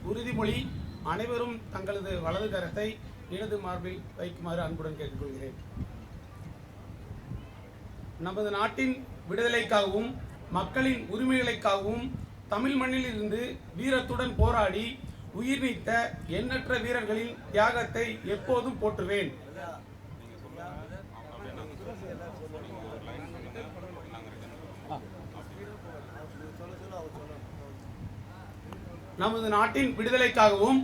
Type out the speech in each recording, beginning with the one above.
உறுதிமொழி. அனைவரும் தங்களது வலது கரத்தை இடது மார்பில் வைக்குமாறு அன்புடன் கேட்டுக்கொள்கிறேன். நமது நாட்டின் விடுதலைக்காகவும் மக்களின் உரிமைகளுக்காகவும் தமிழ் மண்ணில் இருந்து வீரத்துடன் போராடி உயிர் நீத்த எண்ணற்ற வீரர்களின் தியாகத்தை எப்போதும் போற்றுவேன். நமது நாட்டின் விடுதலைக்காகவும்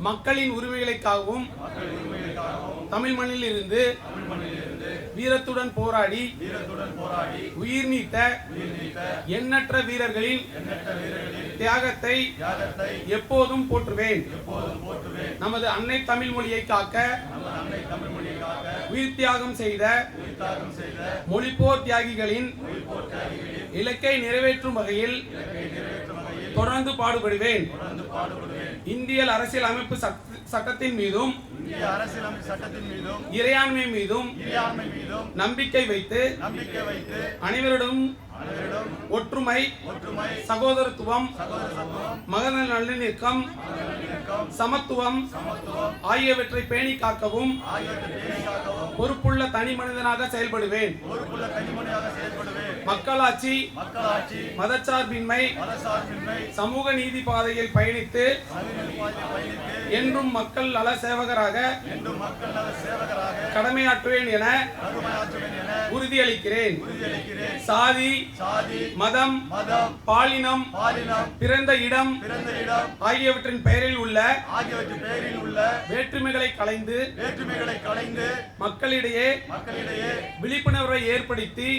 மக்களின் உரிமைகளுக்காகவும் தமிழ் மண்ணில் இருந்து வீரத்துடன் போராடி உயிர் நீத்த எண்ணற்ற வீரர்களின் தியாகத்தை எப்போதும் போற்றுவேன். நமது அன்னை தமிழ் மொழியை காக்க உயிர் தியாகம் செய்த மொழிப்போர் தியாகிகளின் இலக்கை நிறைவேற்றும் வகையில் தொடர்ந்து பாடுபடுவேன். இந்திய அரசியல் அமைப்பு சட்டத்தின் மீதும் இறையாண்மை மீதும் நம்பிக்கை வைத்து அனைவரிடம் ஒற்றுமை, சகோதரத்துவம், மகத நல்லிணக்கம், சமத்துவம் ஆகியவற்றை பேணி காக்கவும் பொறுப்புள்ள தனி மனிதனாக செயல்படுவேன். மக்களாட்சி, மதச்சார்பின்மை, சமூக நீதி பாதையில் பயணித்து என்றும் மக்கள் நல சேவகராக கடமையாற்றுவேன் என உறுதியளிக்கிறேன். சாதி, மதம், பாலினம், பிறந்த இடம் ஆகியவற்றின் பெயரில் உள்ள வேற்றுமைகளை களைந்து மக்களிடையே விழிப்புணர்வை ஏற்படுத்தி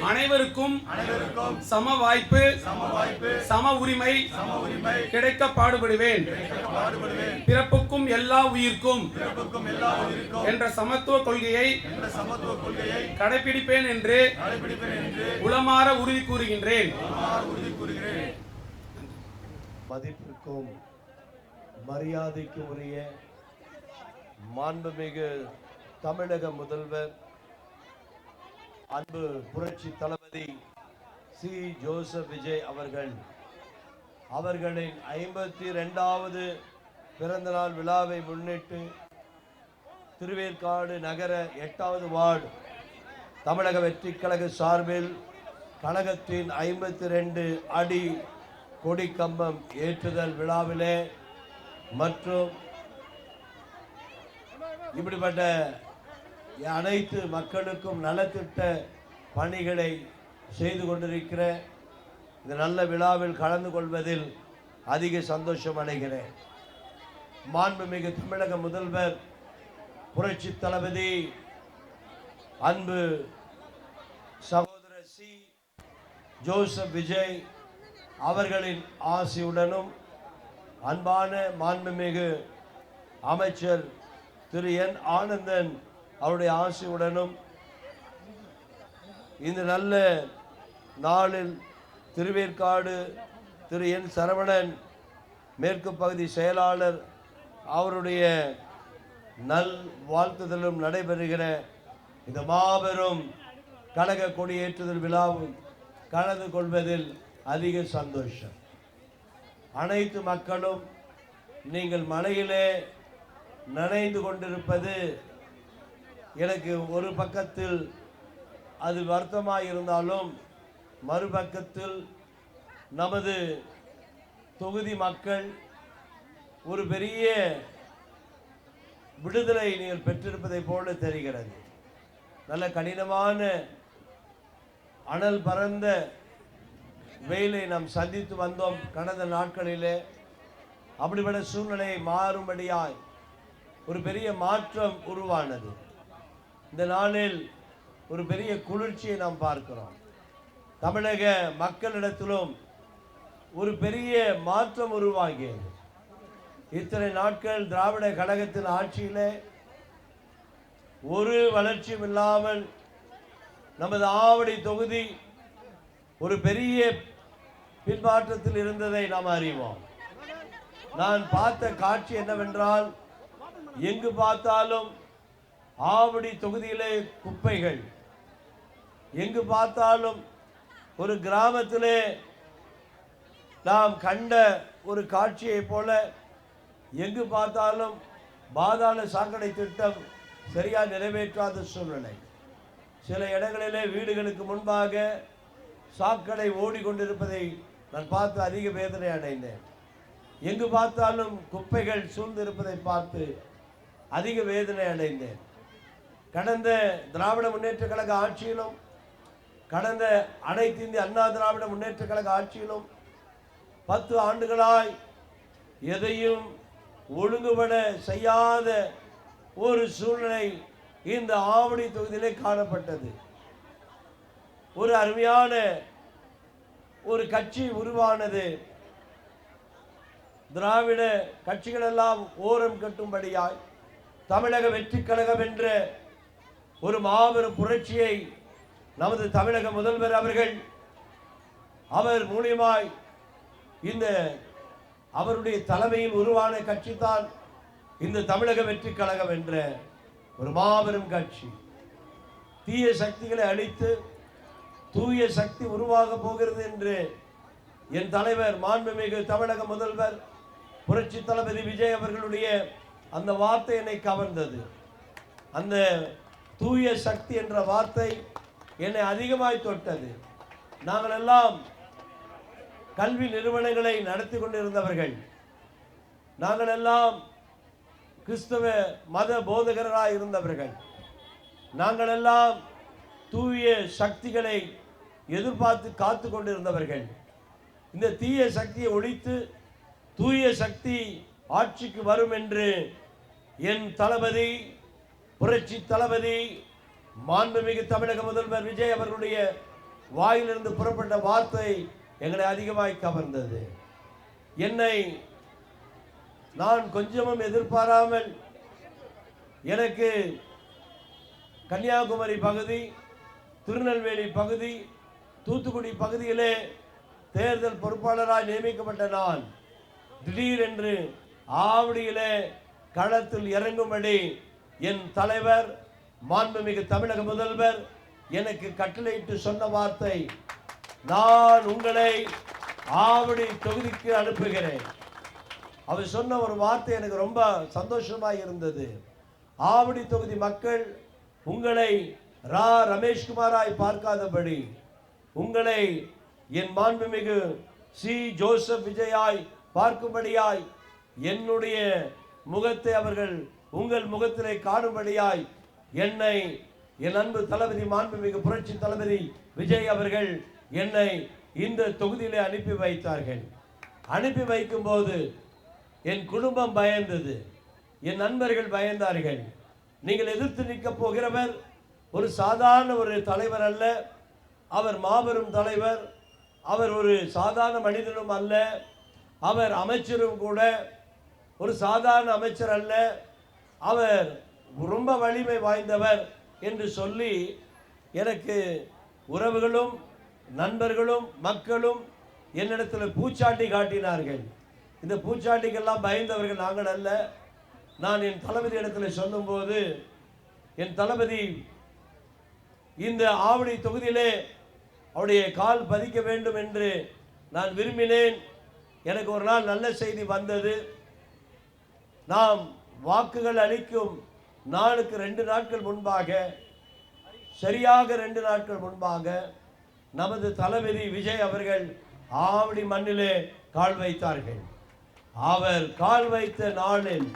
அனைவருக்கும் சம வாய்ப்பு, சம உரிமை கிடைக்க பாடுபடுவேன். பிறப்புக்கும் எல்லா உயிர்க்கும் என்ற சமத்துவ கொள்கையை கடைபிடிப்பேன் என்று உளமாற உறுதி கூறுகின்றேன். மதிப்பிற்கும் மரியாதைக்கும் உரிய மாண்புமிகு தமிழக முதல்வர் அன்பு புரட்சி தளபதி சி. ஜோசப் விஜய் அவர்களின் 52வது பிறந்தநாள் விழாவை முன்னிட்டு திருவேற்காடு நகர 8வது வார்டு தமிழக வெற்றி கழக சார்பில் கழகத்தின் 52 அடி கொடி கம்பம் ஏற்றுதல் விழாவிலே மற்றும் இப்படிப்பட்ட அனைத்து மக்களுக்கும் நலத்திட்ட பணிகளை செய்து கொண்டிருக்கிற இந்த நல்ல விழாவில் கலந்து கொள்வதில் அதிக சந்தோஷம் அடைகிறேன். மாண்புமிகு தமிழக முதல்வர் புரட்சி தளபதி அன்பு சகோதரர் சி. ஜோசப் விஜய் அவர்களின் ஆசியுடனும் அன்பான மாண்புமிகு அமைச்சர் திரு என் ஆனந்தன் அவருடைய ஆசியுடனும் இந்த நல்ல நாளில் திருவேற்காடு திரு என் சரவணன் மேற்கு பகுதி செயலாளர் அவருடைய நல் வாழ்த்துதலும் நடைபெறுகிற இந்த மாபெரும் கழக கொடியேற்றுதல் விழாவும் கலந்து கொள்வதில் அதிக சந்தோஷம். அனைத்து மக்களும் நீங்கள் மழையிலே நனைந்து கொண்டிருப்பது எனக்கு ஒரு பக்கத்தில் அது வருத்தமாக இருந்தாலும் மறுபக்கத்தில் நமது தொகுதி மக்கள் ஒரு பெரிய விடுதலை நீங்கள் பெற்றிருப்பதை போல தெரிகிறது. நல்ல கடினமான அனல் பறந்த வெயிலை நாம் சந்தித்து வந்தோம் கடந்த நாட்களிலே. அப்படிப்பட்ட சூழ்நிலை மாறும்படியாய் ஒரு பெரிய மாற்றம் உருவானது. இந்த நாளில் ஒரு பெரிய குளிர்ச்சியை நாம் பார்க்கிறோம். தமிழக மக்களிடத்திலும் ஒரு பெரிய மாற்றம் உருவாகியது. இத்தனை நாட்கள் திராவிட கழகத்தின் ஆட்சியிலே ஒரு வளர்ச்சியும் இல்லாமல் நமது ஆவடி தொகுதி ஒரு பெரிய பின்மாற்றத்தில் இருந்ததை நாம் அறிவோம். நான் பார்த்த காட்சி என்னவென்றால், எங்கு பார்த்தாலும் ஆவடி தொகுதியிலே குப்பைகள், எங்கு பார்த்தாலும் ஒரு கிராமத்திலே நாம் கண்ட ஒரு காட்சியை போல எங்கு பார்த்தாலும் பாதாள சாக்கடை திட்டம் சரியாக நிறைவேற்றாத சூழ்நிலை. சில இடங்களிலே வீடுகளுக்கு முன்பாக சாக்கடை ஓடிக்கொண்டிருப்பதை நான் பார்த்து அதிக வேதனை அடைந்தேன். எங்கு பார்த்தாலும் குப்பைகள் சூழ்ந்திருப்பதை பார்த்து அதிக வேதனை அடைந்தேன். கடந்த திராவிட முன்னேற்ற கழக ஆட்சியிலும் கடந்த அனைத்து இந்திய அண்ணா திராவிட முன்னேற்ற கழக ஆட்சியிலும் 10 ஆண்டுகளாய் எதையும் ஒழுங்குபட செய்யாத ஒரு சூழ்நிலை இந்த ஆவடி தொகுதியிலே காணப்பட்டது. ஒரு அருமையான ஒரு கட்சி உருவானது. திராவிட கட்சிகள் எல்லாம் ஓரம் கட்டும்படியாய் தமிழக வெற்றி கழகம் என்ற ஒரு மாபெரும் புரட்சியை நமது தமிழக முதல்வர் அவர்கள் அவர் மூலியமாய் இந்த அவருடைய தலைமையில் உருவான கட்சி தான் இந்த தமிழக வெற்றி கழகம் என்ற ஒரு மாபெரும் கட்சி. தீய சக்திகளை அழித்து தூய சக்தி உருவாக போகிறது என்று என் தலைவர் மாண்புமிகு தமிழக முதல்வர் புரட்சி தளபதி விஜய் அவர்களுடைய அந்த வார்த்தை என்னை கவர்ந்தது. அந்த தூய சக்தி என்ற வார்த்தை என்னை அதிகமாய் தொட்டது. நாங்கள் எல்லாம் கல்வி நிறுவனங்களை நடத்தி கொண்டிருந்தவர்கள். நாங்கள் எல்லாம் கிறிஸ்தவ மத போதகராய் இருந்தவர்கள். நாங்கள் எல்லாம் தூய சக்திகளை எதிர்பார்த்து காத்து கொண்டிருந்தவர்கள். இந்த தீய சக்தியை ஒழித்து தூய சக்தி ஆட்சிக்கு வரும் என்று என் தளபதி புரட்சி தளபதி மாண்புமிகு தமிழக முதல்வர் விஜய் அவர்களுடைய வாயிலிருந்து புறப்பட்ட வார்த்தை எங்களை அதிகமாய் கவர்ந்தது. என்னை நான் கொஞ்சமும் எதிர்பாராமல் எனக்கு கன்னியாகுமரி பகுதி, திருநெல்வேலி பகுதி, தூத்துக்குடி பகுதியிலே தேர்தல் பொறுப்பாளராக நியமிக்கப்பட்ட நான் திடீரென்று ஆவடியிலே களத்தில் இறங்கும்படி என் தலைவர் மாண்புமிகு தமிழக முதல்வர் எனக்கு கட்டளையிட்டு சொன்ன வார்த்தை, நான் உங்களை ஆவடி தொகுதிக்கு அனுப்புகிறேன். அவர் சொன்ன ஒரு வார்த்தை எனக்கு ரொம்ப சந்தோஷமாக இருந்தது. ஆவடி தொகுதி மக்கள் உங்களை ரமேஷ்குமாராய் பார்க்காதபடி உங்களை என் மாண்புமிகு சி ஜோசப் விஜயாய் பார்க்கும்படியாய் என்னுடைய முகத்தை அவர்கள் உங்கள் முகத்திலே காணும்படியாய் என்னை என் அன்பு தளபதி மாண்புமிகு புரட்சி தளபதி விஜய் அவர்கள் என்னை இந்த தொகுதியிலே அனுப்பி வைத்தார்கள். அனுப்பி வைக்கும் போது என் குடும்பம் பயந்தது, என் நண்பர்கள் பயந்தார்கள். நீங்கள் எதிர்த்து நிற்கப் போகிறவர் ஒரு சாதாரண ஒரு தலைவர் அல்ல, அவர் மாபெரும் தலைவர். அவர் ஒரு சாதாரண மனிதனும் அல்ல, அவர் அமைச்சரும் கூட ஒரு சாதாரண அமைச்சர் அல்ல, அவர் ரொம்ப வலிமை வாய்ந்தவர் என்று சொல்லி எனக்கு உறவுகளும் நண்பர்களும் மக்களும் என்னிடத்தில் பூச்சாட்டி காட்டினார்கள். இந்த பூச்சாட்டிக்கெல்லாம் பயந்தவர்கள் நாங்கள் அல்ல. நான் என் தளபதி இடத்துல சொல்லும்போது என் தளபதி இந்த ஆவடி தொகுதியிலே அவருடைய கால் பதிக்க வேண்டும் என்று நான் விரும்பினேன். எனக்கு ஒரு நாள் நல்ல செய்தி வந்தது. நாம் வாக்குகள் அளிக்கும் நாளுக்கு 2 நாட்கள் முன்பாக, சரியாக 2 நாட்கள் முன்பாக நமது தளபதி விஜய் அவர்கள் ஆவடி மண்ணிலே கால் வைத்தார்கள். அவர் கால் வைத்த நாளில்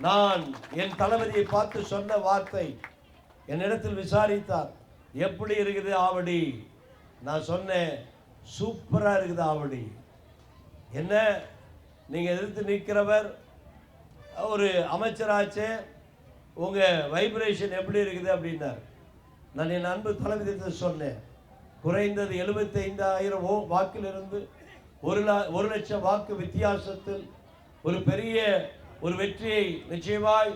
நான் என் தளபதியை பார்த்து சொன்ன வார்த்தை, என்னிடத்தில் விசாரித்தார், எப்படி இருக்குது ஆவடி? நான் சொன்னேன், சூப்பராக இருக்குது ஆவடி. என்ன நீங்கள் எதிர்த்து நிற்கிறவர் ஒரு அமைச்சராச்சே, உங்கள் வைப்ரேஷன் எப்படி இருக்குது அப்படின்னார். நான் என் அன்பு தளபதியத்தை சொன்னேன், குறைந்தது 75,000 வாக்கிலிருந்து 1 லட்சம் வாக்கு வித்தியாசத்தில் ஒரு பெரிய ஒரு வெற்றியை நிச்சயமாய்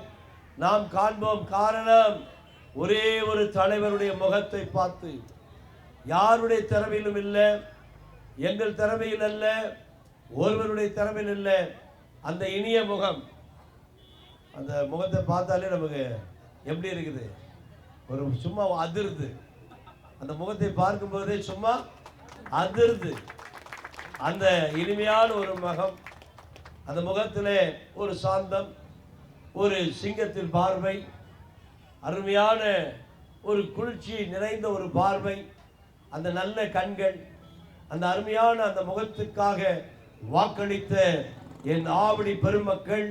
நாம் காண்போம். காரணம், ஒரே ஒரு தலைவருடைய முகத்தை பார்த்து, யாருடைய திறமையிலும் இல்லை, எங்கள் திறமையில் அல்ல, ஒருவருடைய திறமையில் இல்லை, அந்த இனிய முகம், அந்த முகத்தை பார்த்தாலே நமக்கு எப்படி இருக்குது, ஒரு சும்மா அதிர்து. அந்த முகத்தை பார்க்கும்போதே சும்மா அதிர்து. அந்த இனிமையான ஒரு முகம், அந்த முகத்திலே ஒரு சாந்தம், ஒரு சிங்கத்தின் பார்வை, அருமையான ஒரு குளிர்ச்சி நிறைந்த ஒரு பார்வை, அந்த நல்ல கண்கள், அந்த அருமையான அந்த முகத்துக்காக வாக்களித்த என் ஆவடி பெருமக்கள்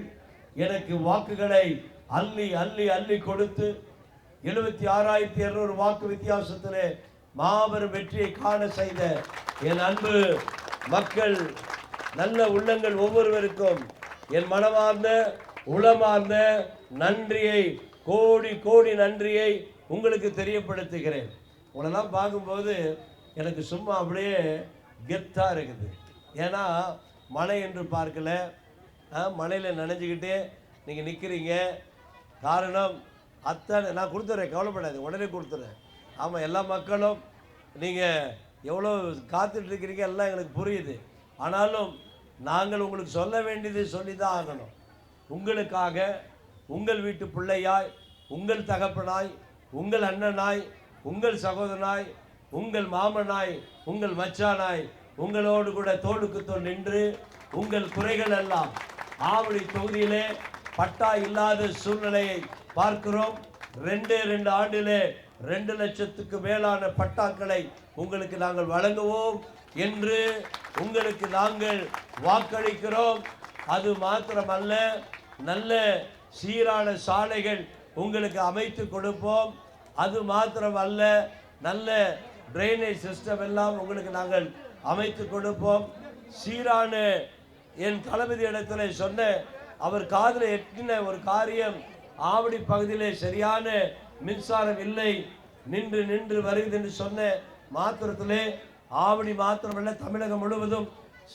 எனக்கு வாக்குகளை அள்ளி அள்ளி அள்ளி கொடுத்து 76,200 வாக்கு வித்தியாசத்திலே மாபெரும் வெற்றியை காண செய்த என் அன்பு மக்கள், நல்ல உள்ளங்கள் ஒவ்வொருவருக்கும் என் மனமார்ந்த உளமார்ந்த நன்றியை, கோடி கோடி நன்றியை உங்களுக்கு தெரியப்படுத்துகிறேன். உங்களெல்லாம் பார்க்கும்போது எனக்கு சும்மா அப்படியே கெத்தாக இருக்குது. ஏன்னா மழை என்று பார்க்கல, மழையில் நனைஞ்சிக்கிட்டே நீங்கள் நிற்கிறீங்க. காரணம் அத்தனை நான் கொடுத்துட்றேன், கவலைப்படாது, உடனே கொடுத்துட்றேன். ஆமாம், எல்லா மக்களும் நீங்கள் எவ்வளோ காத்துட்ருக்கிறீங்க எல்லாம் எங்களுக்கு புரியுது. ஆனாலும் நாங்கள் உங்களுக்கு சொல்ல வேண்டியது சொல்லி தான் ஆகணும். உங்களுக்காக, உங்கள் வீட்டு பிள்ளையாய், உங்கள் தகப்பனாய், உங்கள் அண்ணனாய், உங்கள் சகோதரனாய், உங்கள் மாமனாய், உங்கள் மச்சானாய், உங்களோடு கூட தோளுக்கு தோள் நின்று உங்கள் குறைகள் எல்லாம் ஆவடி தொகுதியிலே பட்டா இல்லாத சூழ்நிலையை பார்க்கிறோம். 2 ஆண்டிலே 2 லட்சத்துக்கு மேலான பட்டாக்களை உங்களுக்கு நாங்கள் வழங்குவோம் என்று உங்களுக்கு நாங்கள் வாக்களிக்கிறோம். அது மாத்திரமல்ல, நல்ல சீரான சாலைகள் உங்களுக்கு அமைத்து கொடுப்போம். அது மாத்திரமல்ல, நல்ல ட்ரைனேஜ் சிஸ்டம் எல்லாம் உங்களுக்கு நாங்கள் அமைத்து கொடுப்போம். சீரான என் தளபதி இடத்துல சொன்ன, அவர் காதில் எட்டின ஒரு காரியம், ஆவடி பகுதியிலே சரியான மின்சாரம் இல்லை, நின்று நின்று வருகிறது என்று சொன்ன மாத்திரத்திலே ஆவடி மாத்திரமல்ல தமிழகம் முழுவதும்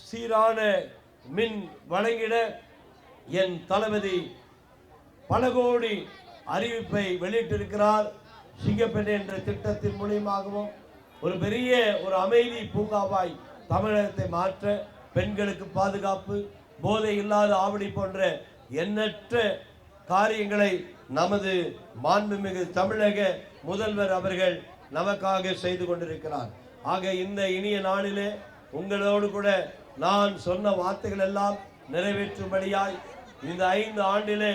சீரான மின் வழங்கிட என் தளபதி பல கோடி அறிவிப்பை வெளியிட்டிருக்கிறார். சிங்கப்பெண்ணை என்ற திட்டத்தின் மூலியமாகவும் ஒரு பெரிய ஒரு அமைதி பூங்காவாய் தமிழகத்தை மாற்ற, பெண்களுக்கு பாதுகாப்பு, போதை இல்லாத ஆவடி போன்ற எண்ணற்ற காரியங்களை நமது மாண்புமிகு தமிழக முதல்வர் அவர்கள் நமக்காக செய்து கொண்டிருக்கிறார். ஆக இந்த இனிய நாளிலே உங்களோடு கூட நான் சொன்ன வார்த்தைகள் எல்லாம் நிறைவேற்றும்படியாய் இந்த 5 ஆண்டிலே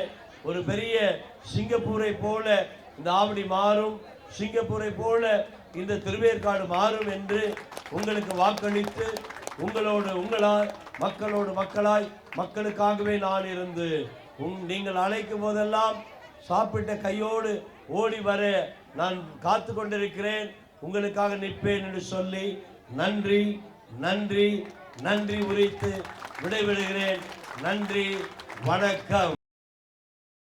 ஒரு பெரிய சிங்கப்பூரை போல இந்த ஆவடி மாறும், சிங்கப்பூரை போல இந்த திருவேற்காடு மாறும் என்று உங்களுக்கு வாக்களித்து, உங்களோடு உங்களாய், மக்களோடு மக்களாய், மக்களுக்காகவே நான் இருந்து நீங்கள் அழைக்கும் போதெல்லாம் சாப்பிட்ட கையோடு ஓடி வர நான் காத்து கொண்டிருக்கிறேன், உங்களுக்காக நிற்பேன் என்று சொல்லி நன்றி நன்றி நன்றி உரைத்து விடைபெறுகிறேன். நன்றி, வணக்கம்.